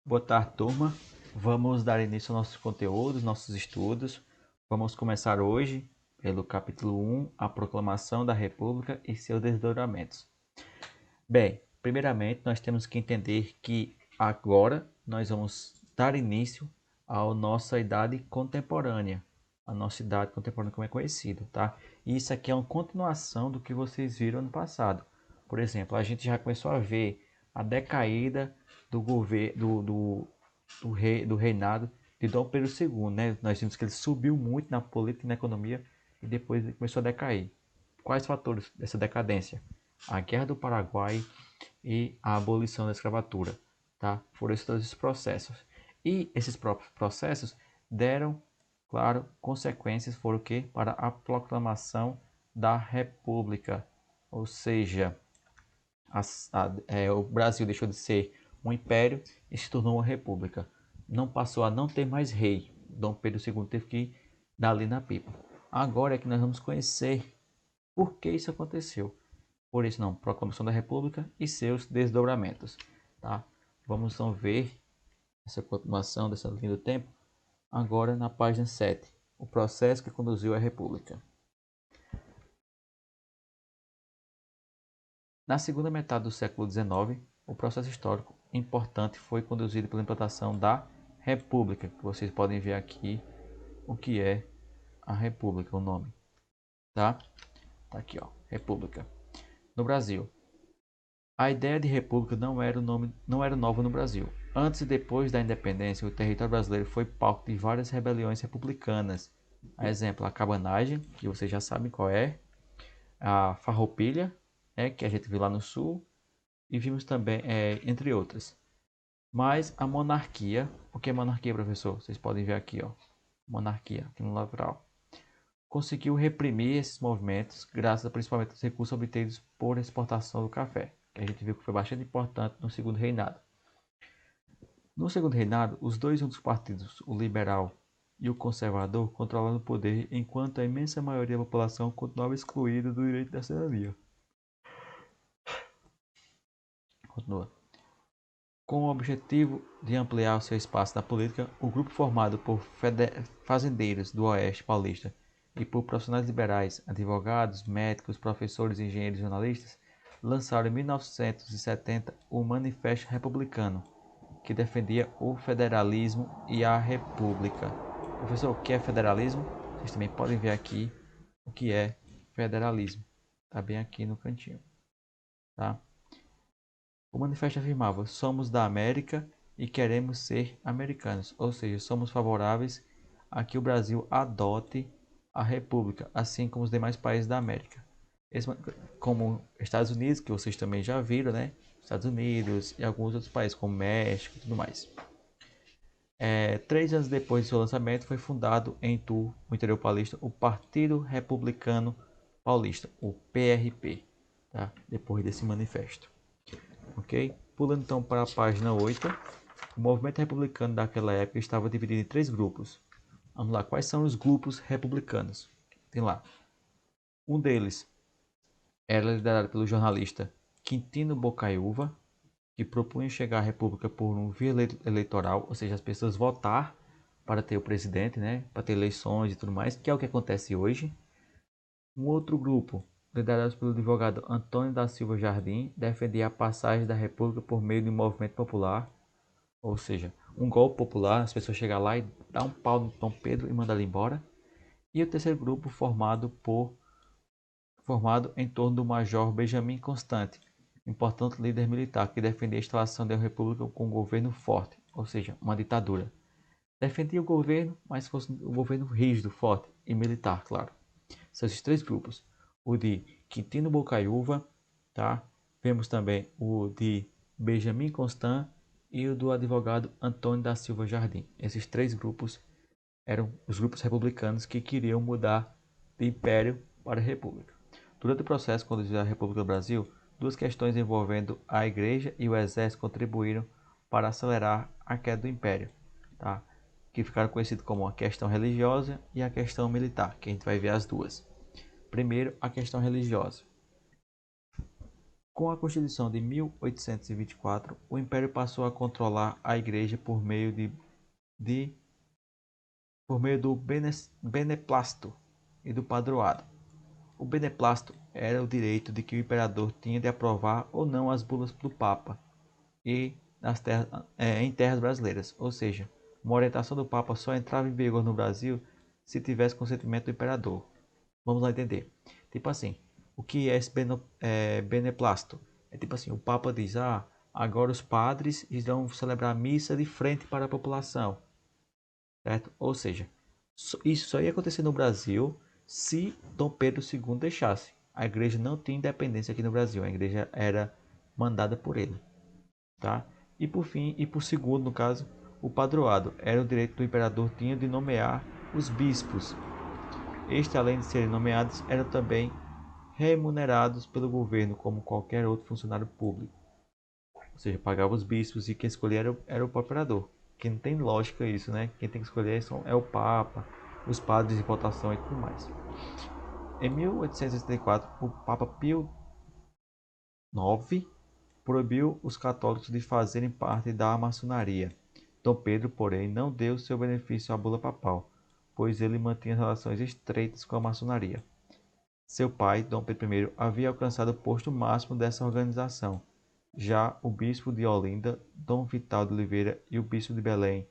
Boa tarde, turma. Vamos dar início aos nossos conteúdos, nossos estudos. Vamos começar hoje pelo capítulo 1, a Proclamação da República e seus desdobramentos. Bem, primeiramente nós temos que entender que agora nós vamos dar início à nossa idade contemporânea. A nossa idade contemporânea como é conhecido, tá? E isso aqui é uma continuação do que vocês viram no passado. Por exemplo, a gente já começou a ver a decaída do governo do reinado de Dom Pedro II, né? Nós vimos que ele subiu muito na política e na economia e depois ele começou a decair. Quais fatores dessa decadência? A Guerra do Paraguai e a abolição da escravatura, tá? Foram esses todos os processos. E esses próprios processos deram, claro, consequências foram o quê? Para a proclamação da República, ou seja, o Brasil deixou de ser um império e se tornou uma república. Não passou a não ter mais rei. Dom Pedro II teve que dar ali na pipa. Agora é que nós vamos conhecer por que isso aconteceu. Por isso não, proclamação da República e seus desdobramentos. Tá? Vamos então ver essa continuação dessa linha do tempo agora na página 7. O processo que conduziu à República. Na segunda metade do século XIX, o processo histórico importante foi conduzido pela implantação da República, que vocês podem ver aqui o que é a República, o nome, tá? Tá aqui, ó, República. No Brasil, a ideia de república não era nova no Brasil. Antes e depois da independência, o território brasileiro foi palco de várias rebeliões republicanas. A exemplo, a cabanagem, que vocês já sabem qual é, a farroupilha, que a gente viu lá no sul, e vimos também, entre outras. Mas a monarquia, o que é monarquia, professor? Vocês podem ver aqui, ó, monarquia, aqui no lateral. Conseguiu reprimir esses movimentos, graças principalmente aos recursos obtidos por exportação do café, que a gente viu que foi bastante importante no segundo reinado. No segundo reinado, os dois únicos partidos, o liberal e o conservador, controlaram o poder, enquanto a imensa maioria da população continuava excluída do direito da cidadania. Continua. Com o objetivo de ampliar o seu espaço na política, o grupo formado por fazendeiros do Oeste Paulista e por profissionais liberais, advogados, médicos, professores, engenheiros e jornalistas, lançaram em 1970 o Manifesto Republicano, que defendia o federalismo e a república. Professor, o que é federalismo? Vocês também podem ver aqui o que é federalismo. Está bem aqui no cantinho. Tá? O manifesto afirmava: somos da América e queremos ser americanos, ou seja, somos favoráveis a que o Brasil adote a república, assim como os demais países da América. Como Estados Unidos, que vocês também já viram, né? Estados Unidos e alguns outros países, como México e tudo mais. 3 anos depois de seu lançamento, foi fundado em Itu, no interior paulista, o Partido Republicano Paulista, o PRP, tá? Depois desse manifesto. Ok? Pulando então para a página 8, o movimento republicano daquela época estava dividido em 3 grupos. Vamos lá, quais são os grupos republicanos? Tem lá. Um deles era liderado pelo jornalista Quintino Bocaiúva, que propunha chegar à república por um via eleitoral, ou seja, as pessoas votar para ter o presidente, né, para ter eleições e tudo mais, que é o que acontece hoje. Um outro grupo, liderado pelo advogado Antônio da Silva Jardim, defendia a passagem da república por meio de um movimento popular, ou seja, um golpe popular, as pessoas chegam lá e dão um pau no Dom Pedro e mandam ele embora. E o terceiro grupo formado em torno do Major Benjamin Constant, importante líder militar que defendia a instalação da república com um governo forte, ou seja, uma ditadura. Defendia o governo, mas fosse um governo rígido, forte e militar, claro. São esses 3 grupos. O de Quintino Bocaiúva, tá? Vemos também o de Benjamin Constant e o do advogado Antônio da Silva Jardim. Esses 3 grupos eram os grupos republicanos que queriam mudar de império para república. Durante o processo conduzido à República do Brasil, 2 questões envolvendo a Igreja e o Exército contribuíram para acelerar a queda do Império, tá? Que ficaram conhecidos como a questão religiosa e a questão militar, que a gente vai ver as duas. Primeiro, a questão religiosa. Com a Constituição de 1824, o Império passou a controlar a Igreja de- por meio do beneplácito e do padroado. O beneplácito era o direito de que o imperador tinha de aprovar ou não as bulas do Papa e em terras brasileiras, ou seja, uma orientação do Papa só entrava em vigor no Brasil se tivesse consentimento do imperador. Vamos lá entender. Tipo assim, o que é esse beneplácito? É tipo assim, o Papa diz, agora os padres irão celebrar a missa de frente para a população, certo? Ou seja, isso só ia acontecer no Brasil se Dom Pedro II deixasse. A igreja não tinha independência aqui no Brasil, a igreja era mandada por ele, tá? E por fim, e por segundo, no caso, o padroado era o direito do imperador tinha de nomear os bispos. Estes, além de serem nomeados, eram também remunerados pelo governo como qualquer outro funcionário público. Ou seja, pagava os bispos e quem escolhia era o próprio imperador. Que não tem lógica isso, né? Quem tem que escolher é o Papa, os padres de votação e tudo mais. Em 1864, o Papa Pio IX proibiu os católicos de fazerem parte da maçonaria. Dom Pedro, porém, não deu seu benefício à bula papal, pois ele mantinha relações estreitas com a maçonaria. Seu pai, Dom Pedro I, havia alcançado o posto máximo dessa organização. Já o bispo de Olinda, Dom Vital de Oliveira, e o bispo de Belém,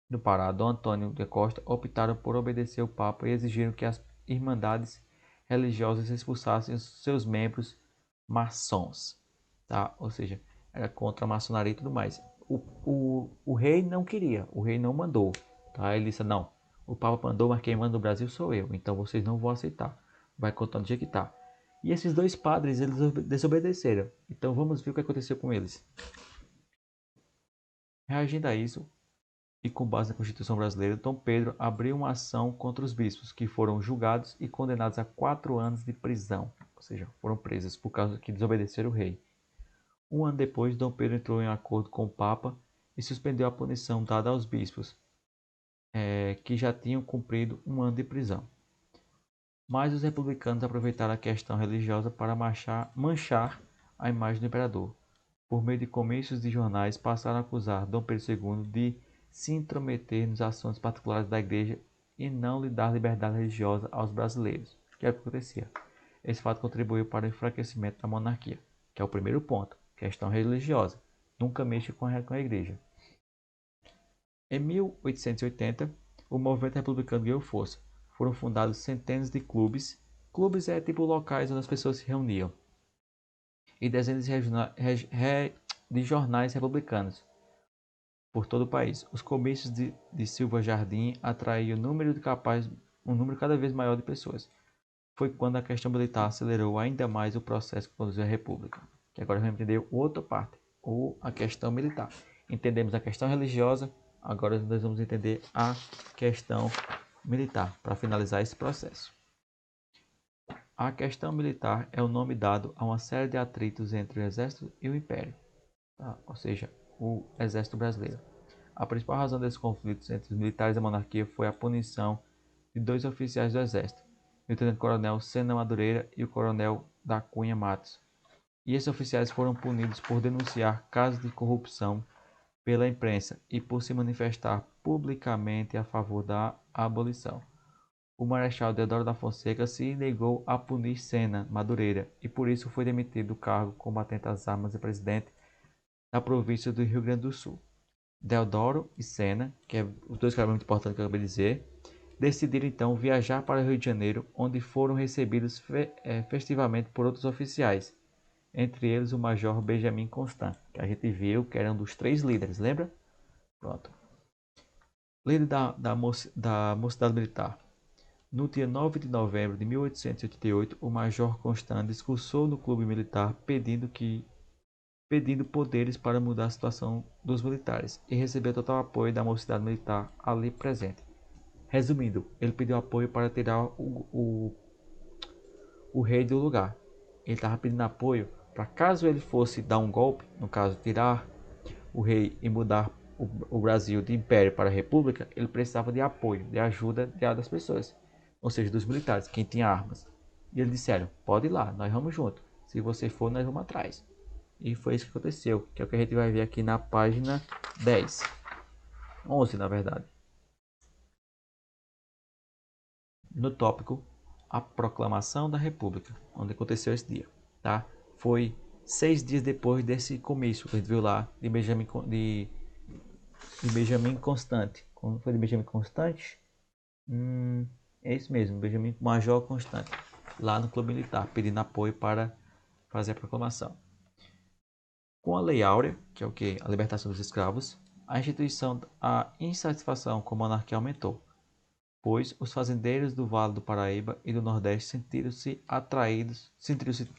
do Pará, Dom Antônio de Costa, optaram por obedecer ao Papa e exigiram que as irmandades religiosas expulsassem os seus membros maçons. Tá? Ou seja, era contra a maçonaria e tudo mais. O rei não queria, o rei não mandou. Tá? Ele disse, não, o Papa mandou, mas quem manda no Brasil sou eu, então vocês não vão aceitar. Vai contar do jeito que está. E esses dois padres, eles desobedeceram. Então vamos ver o que aconteceu com eles. Reagindo a isso, e com base na Constituição Brasileira, Dom Pedro abriu uma ação contra os bispos, que foram julgados e condenados a 4 anos de prisão. Ou seja, foram presos por causa que desobedeceram o rei. Um ano depois, Dom Pedro entrou em acordo com o Papa e suspendeu a punição dada aos bispos, que já tinham cumprido 1 ano de prisão. Mas os republicanos aproveitaram a questão religiosa para manchar a imagem do imperador. Por meio de comícios de jornais, passaram a acusar Dom Pedro II de se intrometer nos assuntos particulares da igreja e não lhe dar liberdade religiosa aos brasileiros. O que acontecia? Esse fato contribuiu para o enfraquecimento da monarquia, que é o primeiro ponto, questão religiosa. Nunca mexa com a igreja. Em 1880, o movimento republicano ganhou força. Foram fundados centenas de clubes. Clubes é tipo locais onde as pessoas se reuniam. E dezenas de jornais republicanos por todo o país. Os comícios de Silva Jardim atraíam um número cada vez maior de pessoas. Foi quando a questão militar acelerou ainda mais o processo que conduziu à República. Que agora vamos entender outra parte, ou a questão militar. Entendemos a questão religiosa, agora nós vamos entender a questão militar, para finalizar esse processo. A questão militar é o nome dado a uma série de atritos entre o Exército e o Império, tá? Ou seja, o Exército Brasileiro. A principal razão desses conflitos entre os militares e a monarquia foi a punição de 2 oficiais do Exército, o Tenente-Coronel Sena Madureira e o Coronel da Cunha Matos. E esses oficiais foram punidos por denunciar casos de corrupção pela imprensa e por se manifestar publicamente a favor da abolição. O Marechal Deodoro da Fonseca se negou a punir Sena Madureira e por isso foi demitido do cargo combatente às armas e presidente da província do Rio Grande do Sul. Deodoro e Sena, que é os dois caras muito importantes que eu acabei de dizer, decidiram então viajar para o Rio de Janeiro, onde foram recebidos festivamente por outros oficiais, entre eles o Major Benjamin Constant, que a gente viu que era um dos 3 líderes, lembra? Pronto. Líder da Mocidade Militar. No dia 9 de novembro de 1888, o Major Constant discursou no clube militar pedindo poderes para mudar a situação dos militares e recebeu total apoio da mocidade militar ali presente. Resumindo, ele pediu apoio para tirar o rei do lugar. Ele estava pedindo apoio para caso ele fosse dar um golpe, no caso tirar o rei e mudar o Brasil de império para república, ele precisava de apoio, de ajuda das pessoas, ou seja, dos militares, quem tinha armas. E eles disseram, pode ir lá, nós vamos junto. Se você for, nós vamos atrás. E foi isso que aconteceu, que é o que a gente vai ver aqui na página 10. 11, na verdade. No tópico, a proclamação da República, onde aconteceu esse dia, tá? Foi 6 dias depois desse comício que a gente viu lá de Benjamin Constant. Como foi de Benjamin Constant? É isso mesmo, Benjamin Major Constant, lá no Clube Militar, pedindo apoio para fazer a proclamação. Com a Lei Áurea, que é o que? A libertação dos escravos, a insatisfação com a monarquia aumentou, pois os fazendeiros do Vale do Paraíba e do Nordeste sentiram-se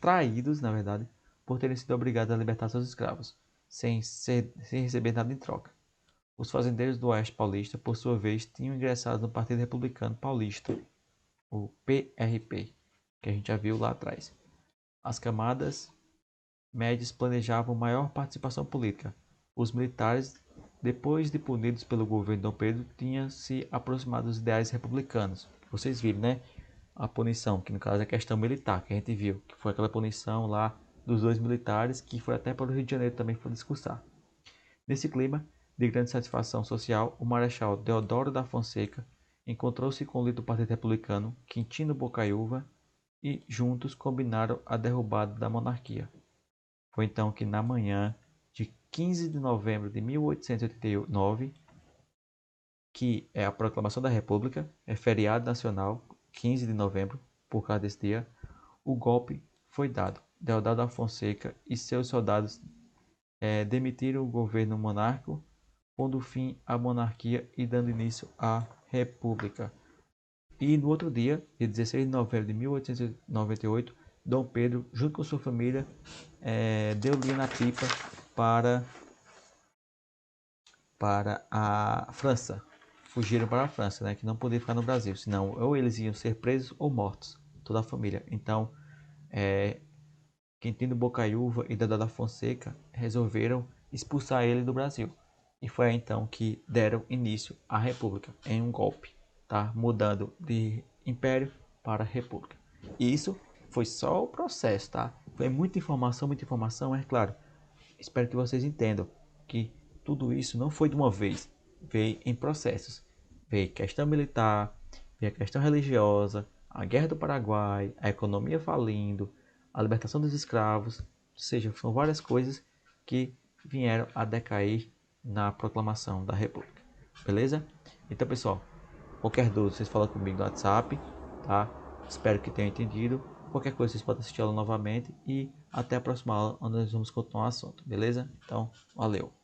traídos, na verdade, por terem sido obrigados a libertar seus escravos, sem receber nada em troca. Os fazendeiros do Oeste Paulista, por sua vez, tinham ingressado no Partido Republicano Paulista, o PRP, que a gente já viu lá atrás. As camadas médias planejavam maior participação política. Os militares, depois de punidos pelo governo Dom Pedro, tinham se aproximado dos ideais republicanos. Vocês viram, né? A punição, que no caso é a questão militar, que a gente viu, que foi aquela punição lá dos 2 militares, que foi até para o Rio de Janeiro também foi discursar. Nesse clima de grande satisfação social, o Marechal Deodoro da Fonseca encontrou-se com o líder do Partido Republicano, Quintino Bocaiúva, e juntos combinaram a derrubada da monarquia. Foi então que na manhã de 15 de novembro de 1889, que é a proclamação da República, é feriado nacional, 15 de novembro, por causa desse dia, o golpe foi dado. Deodoro da Fonseca e seus soldados demitiram o governo monárquico, pondo fim à monarquia e dando início à República. E no outro dia, dia 16 de novembro de 1898, Dom Pedro, junto com sua família, deu linha na pipa para a França. Fugiram para a França, né, que não podia ficar no Brasil, senão ou eles iam ser presos ou mortos, toda a família. Então, Quintino Bocaiúva e Deodoro da Fonseca resolveram expulsar ele do Brasil. E foi aí então que deram início à República, em um golpe, tá? Mudando de império para república. E isso foi só o processo, tá? Foi muita informação, é claro. Espero que vocês entendam que tudo isso não foi de uma vez, veio em processos. Veio questão militar, veio a questão religiosa, a Guerra do Paraguai, a economia falindo, a libertação dos escravos, ou seja, são várias coisas que vieram a decair na proclamação da República. Beleza? Então, pessoal, qualquer dúvida, vocês falam comigo no WhatsApp, tá? Espero que tenham entendido. Qualquer coisa, vocês podem assistir ela novamente. E até a próxima aula, onde nós vamos continuar o assunto, beleza? Então, valeu!